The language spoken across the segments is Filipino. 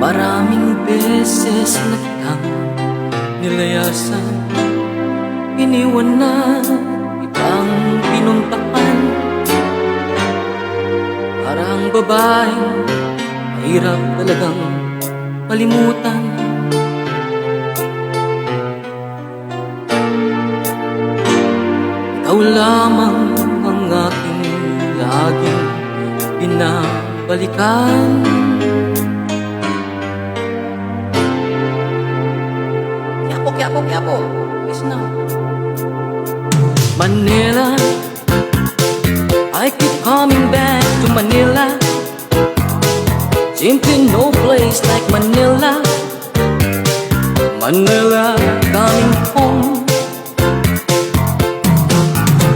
Maraming beses na kitang nilayasan, iniwan na ibang pinuntahan. Parang babaeng mahirap talagang malimutan. Ikaw lamang ang aking laging pinabalikan. Yapo, listen now. Manila, I keep coming back to Manila. Simply no place like Manila. Manila, coming home.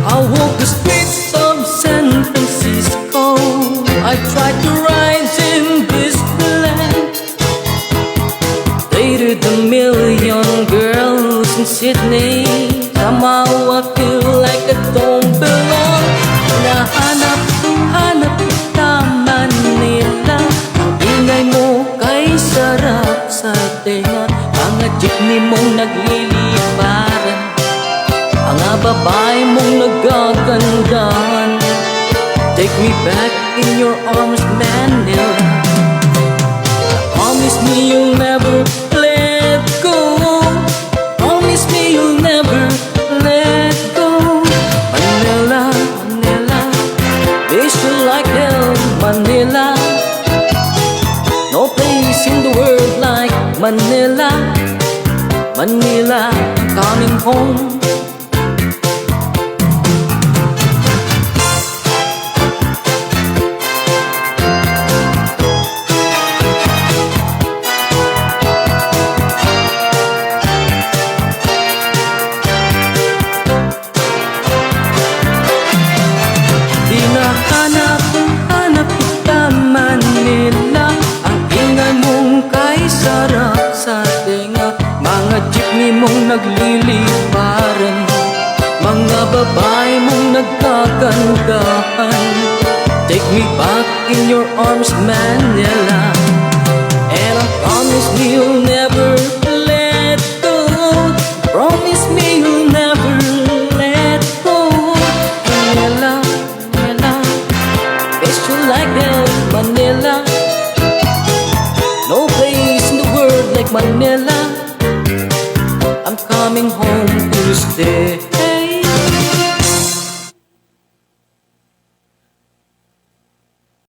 I walk the streets of San Francisco. I try to rise in this land. Dated a million girls in Sydney. Somehow I feel like I don't belong. Hanap kita Manila. Ang ingay mo kay sarap sa tenga. Mga jeepney mong nagliliparan, mga babae mong nagagandahan. Take me back in your arms, Manila. Promise me you'll never let go. Promise me you'll never let go. Manila, Manila, miss you like hell, Manila. No place in the world like Manila. Manila, coming home. Hanap kita Manila. Ang ingay mong kay sarap sa tenga. Mga jeepney mong nagliliparan, mga babae mong nagkagandahan. Take me back in your arms, Manila. And I promise me you'll never